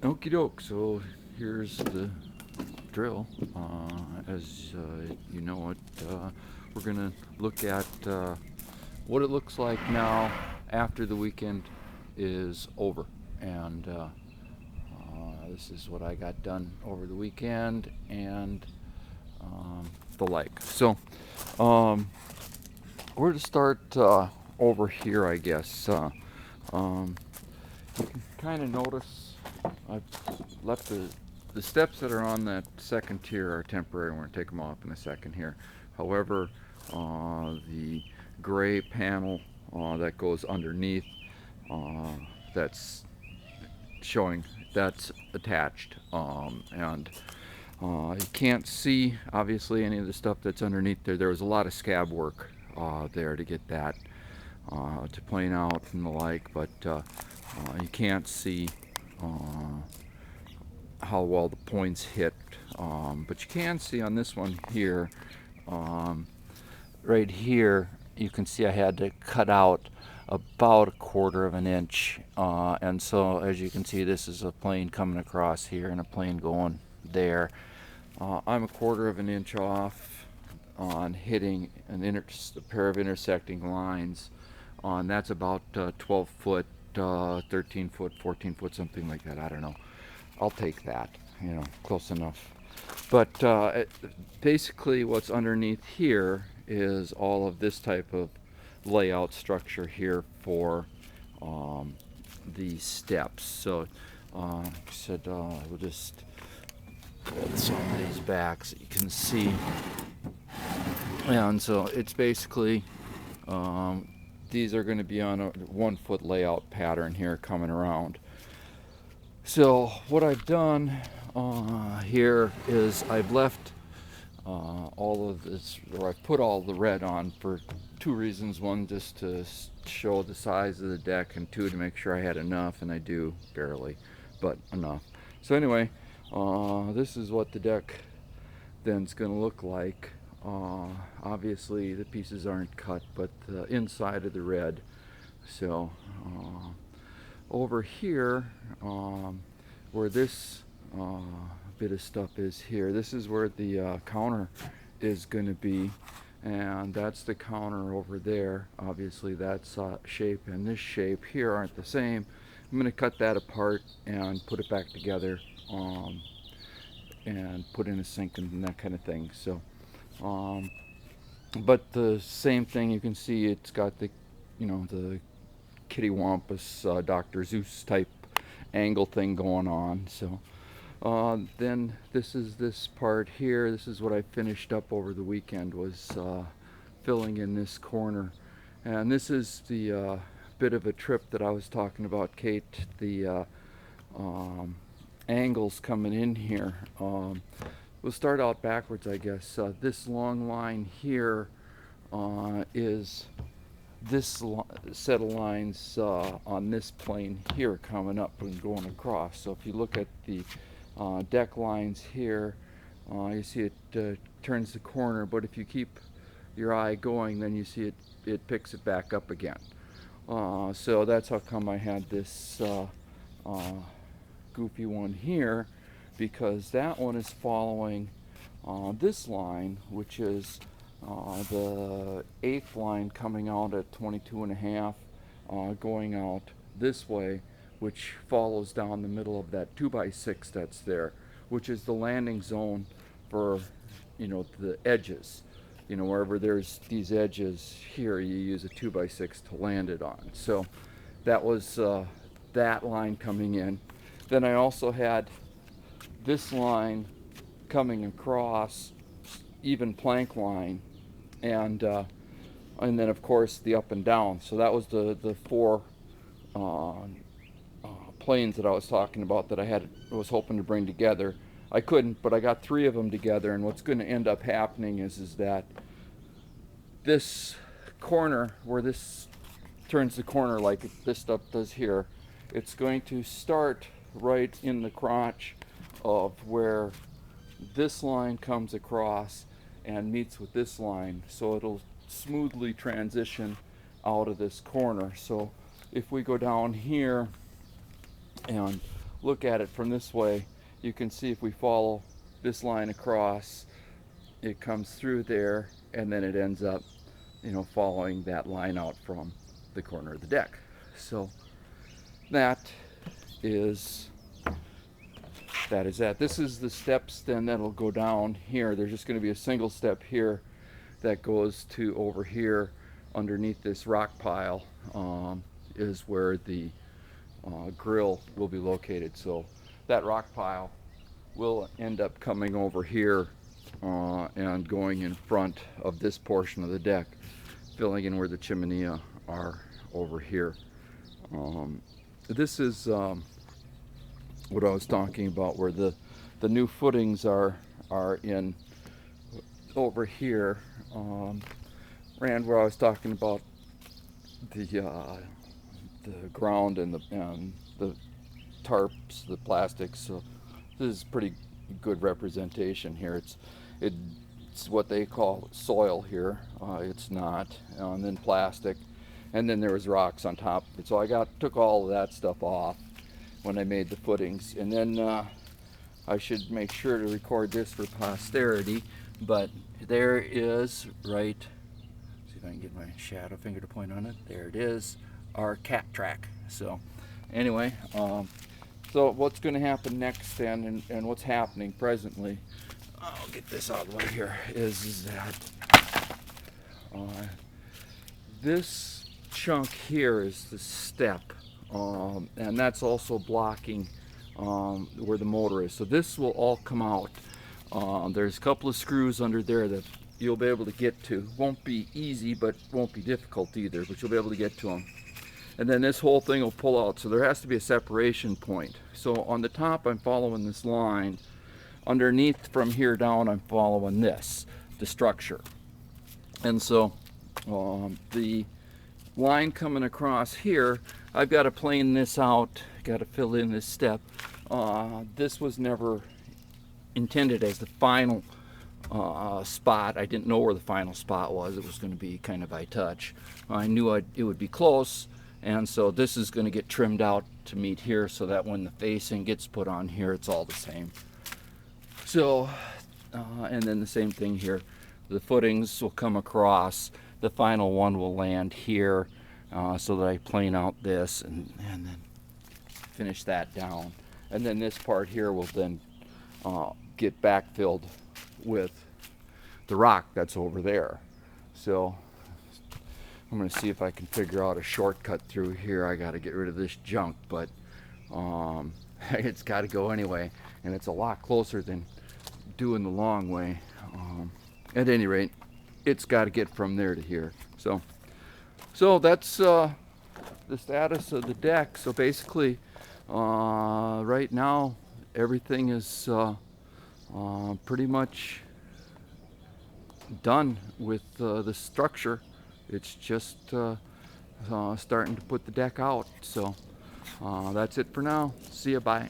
Okie doke, so here's the drill. As you know it, we're going to look at what it looks like now after the weekend is over. And this is what I got done over the weekend and the like. So we're to start over here, I guess. Um, you can kind of notice I've left the steps that are on that second tier are temporary. We're going to take them off in a second here. However, the gray panel that goes underneath, uh, that's showing, that's attached, and you can't see obviously any of the stuff that's underneath there. There was a lot of scab work there to get that to plane out and the like, but you can't see uh, how well the points hit. But you can see on this one here, um, right here, you can see I had to cut out about a quarter of an inch. And so as you can see, this is a plane coming across here and a plane going there. I'm a quarter of an inch off on hitting a pair of intersecting lines. And that's about 12 foot, 13 foot, 14 foot, something like that. I don't know. I'll take that, close enough. But basically, what's underneath here is all of this type of layout structure here for um, these steps. So, like I said, we'll just put some of these back so you can see. And so it's basically um, these are going to be on a 1 foot layout pattern here coming around. So what I've done here is I've left all of this, or I've put all the red on for two reasons. One, just to show the size of the deck, and two, to make sure I had enough, and I do, barely, but enough. So anyway, this is what the deck then is going to look like. Obviously the pieces aren't cut, but the inside of the red. So over here, where this bit of stuff is here, this is where the counter is going to be, and that's the counter over there. Obviously that shape and this shape here aren't the same. I'm going to cut that apart and put it back together, and put in a sink and that kind of thing. So but the same thing, you can see it's got the kitty wampus Dr. Zeus type angle thing going on. So then this is this part here. This is what I finished up over the weekend, was filling in this corner. And this is the bit of a trip that I was talking about, Kate, the um, angles coming in here. We'll start out backwards, I guess. This long line here is this set of lines on this plane here coming up and going across. So if you look at the deck lines here, you see it turns the corner, but if you keep your eye going, then you see it picks it back up again. So that's how come I had this goofy one here, because that one is following this line, which is the eighth line coming out at 22 and a half, going out this way, which follows down the middle of that 2x6 that's there, which is the landing zone for the edges. Wherever there's these edges here, you use a 2x6 to land it on. So that was that line coming in. Then I also had this line coming across, even plank line, and then of course the up and down. So that was the four planes that I was talking about that I was hoping to bring together. I couldn't, but I got three of them together. And what's going to end up happening is that this corner, where this turns the corner like this stuff does here, it's going to start right in the crotch of where this line comes across and meets with this line, so it'll smoothly transition out of this corner. So if we go down here and look at it from this way, you can see if we follow this line across, it comes through there, and then it ends up, following that line out from the corner of the deck. So that is that. This is the steps then that'll go down here. There's just going to be a single step here that goes to over here underneath this rock pile, is where the grill will be located. So that rock pile will end up coming over here and going in front of this portion of the deck, filling in where the chimney are over here. This is what I was talking about, where the new footings are in over here. Rand, where I was talking about the ground and the tarps, the plastics. So this is pretty good representation here. It's what they call soil here. It's not, and then plastic, and then there was rocks on top of it. So I took all of that stuff off when I made the footings, and then I should make sure to record this for posterity. But there is, right, see if I can get my shadow finger to point on it. There it is, our cat track. So anyway, so what's going to happen next and what's happening presently, I'll get this out of the way here, is that this chunk here is the step, and that's also blocking where the motor is. So this will all come out. There's a couple of screws under there that you'll be able to get to. Won't be easy, but won't be difficult either, but you'll be able to get to them. And then this whole thing will pull out, so there has to be a separation point. So on the top, I'm following this line. Underneath, from here down, I'm following this, the structure. And so the line coming across here, I've got to plane this out, got to fill in this step. This was never intended as the final spot. I didn't know where the final spot was. It was going to be kind of by touch. I knew it would be close, and so this is going to get trimmed out to meet here, so that when the facing gets put on here, it's all the same. So and then the same thing here, the footings will come across, the final one will land here, so that I plane out this and then finish that down, and then this part here will then get backfilled with the rock that's over there. So I'm going to see if I can figure out a shortcut through here. I got to get rid of this junk, but it's got to go anyway, and it's a lot closer than doing the long way. At any rate, it's got to get from there to here. So that's the status of the deck. So basically, right now everything is pretty much done with the structure. It's just starting to put the deck out. So that's it for now. See ya, bye.